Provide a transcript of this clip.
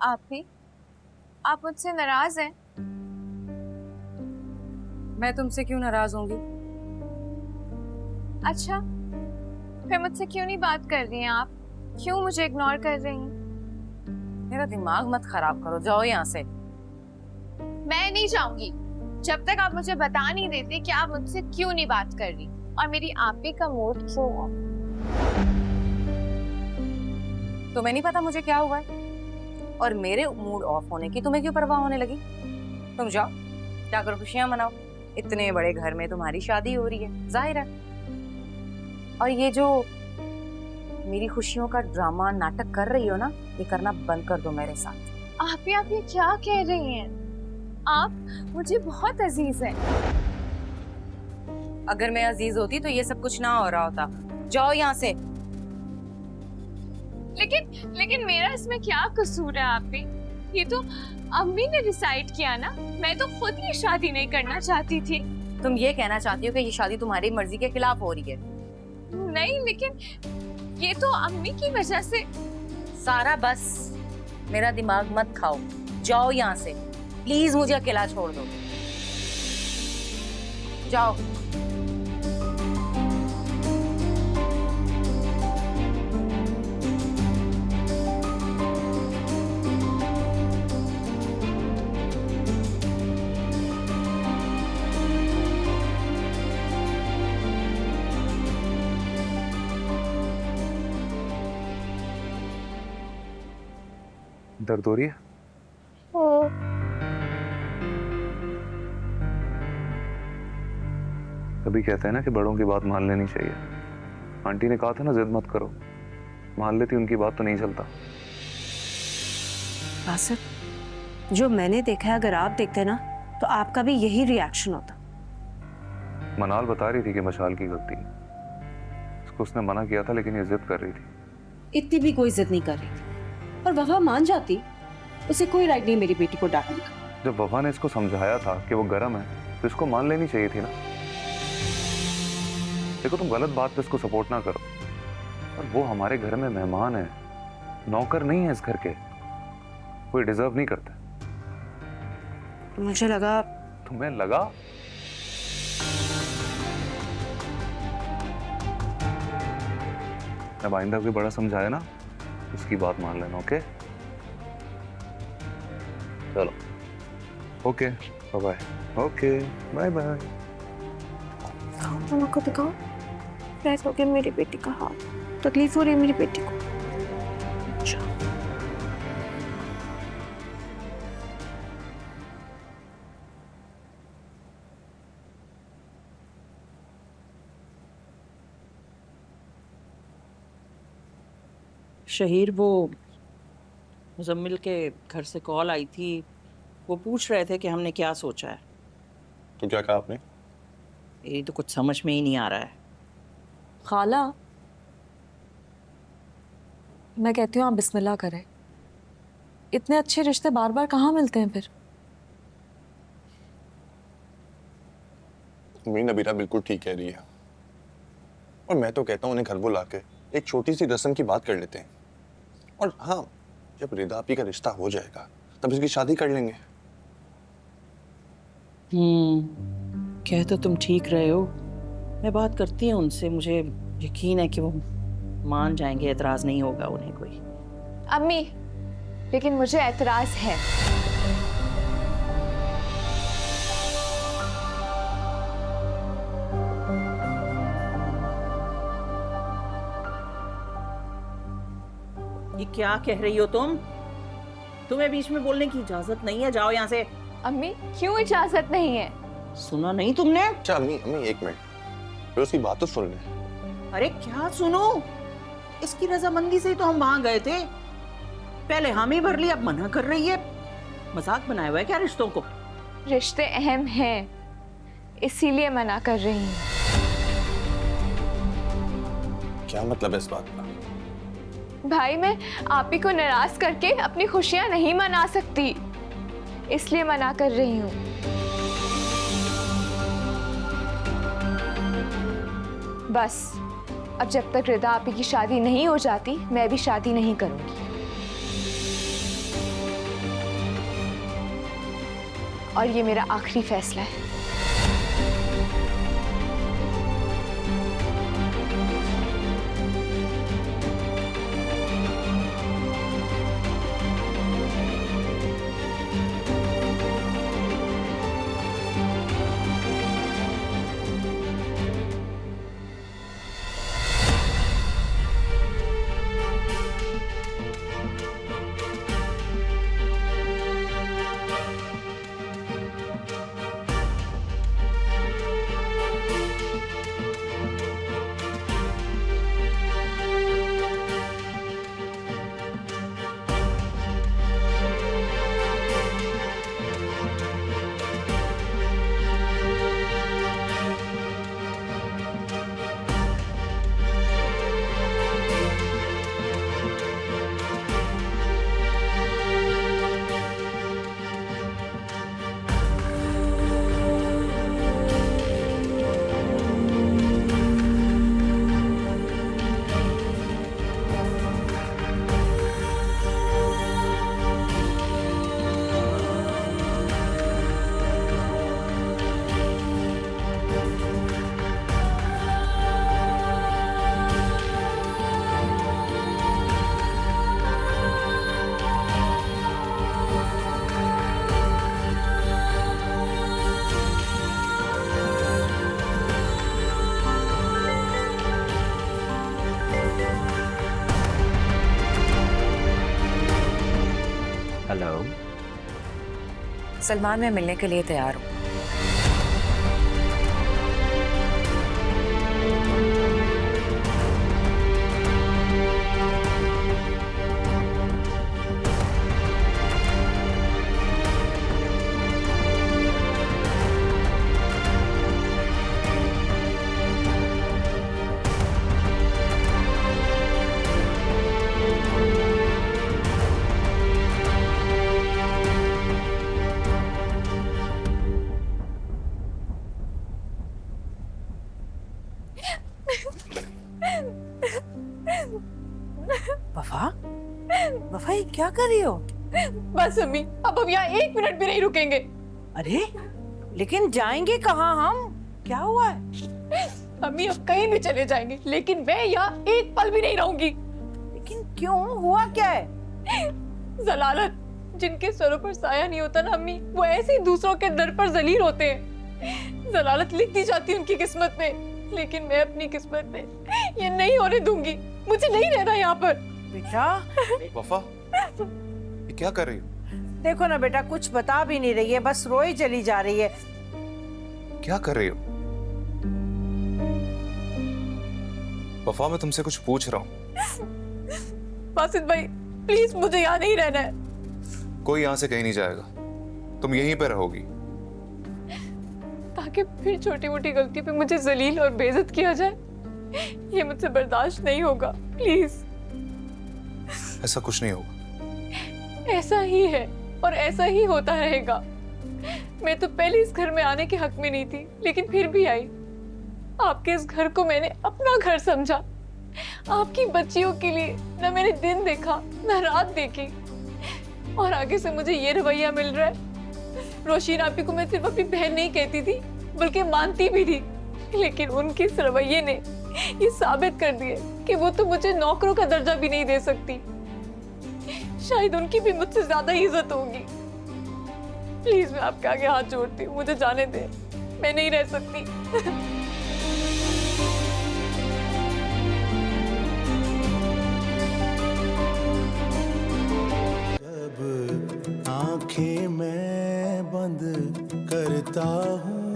आप भी? आप मुझसे नाराज हैं? मैं तुमसे क्यों नाराज होंगी? अच्छा, फिर मुझसे क्यों नहीं बात कर रही हैं आप? क्यों मुझे इग्नोर कर रही हैं? मेरा दिमाग मत खराब करो, जाओ यहाँ से। मैं नहीं जाऊंगी जब तक आप मुझे बता नहीं देते कि आप मुझसे क्यों नहीं बात कर रही और मेरी आप ही का मूड क्यों ऑफ। तुम्हें नहीं पता मुझे क्या हुआ है? और मेरे मूड ऑफ होने की तुम्हें क्यों परवाह होने लगी? तुम जाओ, जाकर खुशियां मनाओ। इतने बड़े घर में तुम्हारी शादी हो रही है, जाहिर है। और ये जो मेरी खुशियों का ड्रामा नाटक कर रही हो ना, ये करना बंद कर दो मेरे साथ। आप ये क्या कह रही हैं? आप मुझे बहुत अजीज हैं। अगर मैं अजीज होती तो ये सब कुछ ना हो रहा होता। जाओ यहाँ से। लेकिन मेरा इसमें क्या कसूर है? आप भी, ये तो अम्मी ने डिसाइड किया ना। मैं तो खुद ये शादी नहीं करना चाहती थी। तुम ये कहना चाहती हो कि ये शादी तुम्हारी मर्जी के खिलाफ हो रही है? नहीं, लेकिन ये तो अम्मी की वजह से। सारा बस, मेरा दिमाग मत खाओ। जाओ यहाँ से, प्लीज मुझे अकेला छोड़ दो। जाओ। दर्द हो रही है? तभी कहते हैं ना कि बड़ों की बात मान लेनी चाहिए। आंटी ने कहा था ना, जिद मत करो। मान लेती उनकी बात तो नहीं चलता। बासित, जो मैंने देखा है, अगर आप देखते ना तो आपका भी यही रिएक्शन होता। मनाल बता रही थी कि मशाल की गलती है। उसको उसने मना किया था, लेकिन ये जिद कर रही थी। इतनी भी कोई जिद नहीं कर रही थी, और वफा मान जाती। उसे कोई राइट नहीं मेरी बेटी को डांटने का। जब वफा ने इसको समझाया था कि वो गर्म है, तो इसको मान लेनी चाहिए थी ना। देखो, तुम गलत बात पे इसको सपोर्ट ना करो। और वो हमारे घर में मेहमान है, नौकर नहीं है इस घर के। कोई डिजर्व नहीं करता। मुझे लगा। तुम्हें लगा? जब आइंदा कोई बड़ा समझाया ना, उसकी बात मान लेना। ओके, चलो। Okay, bye bye. Okay, bye bye. मामा को दिखाओ, कैसे हो गया मेरी बेटी का हाल? तकलीफ हो रही है मेरी बेटी को। अच्छा। शहीर, वो मुजम्मिल के घर से कॉल आई थी। वो पूछ रहे थे कि हमने क्या सोचा है। तो क्या कहा आपने? ये तो कुछ समझ में ही नहीं आ रहा है। खाला, मैं कहती हूँ आप बिस्मिल्लाह करें। इतने अच्छे रिश्ते बार बार कहाँ मिलते हैं फिर? नबीरा बिल्कुल ठीक कह रही है। और मैं तो कहता हूँ उन्हें घर बुला के एक छोटी सी रस्म की बात कर लेते हैं। और हाँ, जब रिदा आपी का रिश्ता हो जाएगा तब इसकी शादी कर लेंगे। कह तो तुम ठीक रहे हो। मैं बात करती हूँ उनसे। मुझे यकीन है कि वो मान जाएंगे। एतराज नहीं होगा उन्हें कोई। अम्मी, लेकिन मुझे एतराज है। ये क्या कह रही हो तुम? तुम्हें बीच में बोलने की इजाजत नहीं है। जाओ यहाँ से। अम्मी, क्यों इजाजत नहीं है? सुना नहीं तुमने? अच्छा अम्मी, एक मिनट, फिर उसकी बात तो सुन ले। अरे क्या सुनो? इसकी रजामंदी से ही तो हम वहां गए थे। पहले हम ही भर लिया, अब मना कर रही है। मजाक बनाया हुआ है क्या रिश्तों को? रिश्ते अहम हैं, इसीलिए मना कर रही हूँ। क्या मतलब है इस बात का? भाई, मैं आप ही को नाराज करके अपनी खुशियां नहीं मना सकती, इसलिए मना कर रही हूँ। बस, अब जब तक रिदा आपी की शादी नहीं हो जाती, मैं भी शादी नहीं करूंगी। और ये मेरा आखिरी फैसला है। हेलो। सलमान, मैं मिलने के लिए तैयार हूँ। वफा, वफा ये क्या कर रही हो? बस अम्मी, अब हम यहाँ 1 मिनट भी नहीं रुकेंगे। अरे लेकिन जाएंगे कहाँ हम? क्या हुआ है? अम्मी अब कहीं भी चले जाएंगे, लेकिन मैं यहाँ 1 पल भी नहीं रहूंगी। लेकिन क्यों, हुआ क्या है? जलालत, जिनके सरों पर साया नहीं होता ना अम्मी, वो ऐसे ही दूसरों के दर पर जलील होते हैं। जलालत लिख दी जाती है उनकी किस्मत में, लेकिन मैं अपनी किस्मत में ये नहीं होने दूंगी। मुझे नहीं रहना यहाँ पर। बेटा वफा, ये क्या कर रही हो? देखो ना बेटा, कुछ बता भी नहीं रही है, बस रोई चली जा रही है। क्या कर रही हो? वफा, मैं तुमसे कुछ पूछ रहा हूँ। बासित भाई, प्लीज मुझे यहाँ नहीं रहना है। कोई यहाँ से कहीं नहीं जाएगा, तुम यहीं पे रहोगी। ताकि फिर छोटी मोटी गलती पे मुझे जलील और बेइज्जत किया जाए, ये मुझसे बर्दाश्त नहीं होगा। प्लीज। ऐसा कुछ नहीं होगा। ऐसा ही है और ऐसा ही होता रहेगा। मैं तो पहले इस घर में आने के हक में नहीं थी, लेकिन फिर भी आई। आपके इस घर को मैंने अपना घर समझा। आपकी बच्चियों के लिए न मैंने दिन देखा न रात देखी, और आगे से मुझे ये रवैया मिल रहा है। रोशीन आपी को मैं सिर्फ अपनी बहन नहीं कहती थी, बल्कि मानती भी थी, लेकिन उनके इस रवैये ने ये साबित कर दिया कि वो तो मुझे नौकरों का दर्जा भी नहीं दे सकती। शायद उनकी भी मुझसे ज्यादा इज्जत होगी। प्लीज, मैं आपके आगे हाथ जोड़ती हूँ, मुझे जाने दे, मैं नहीं रह सकती। जब आंखें मैं बंद करता हूँ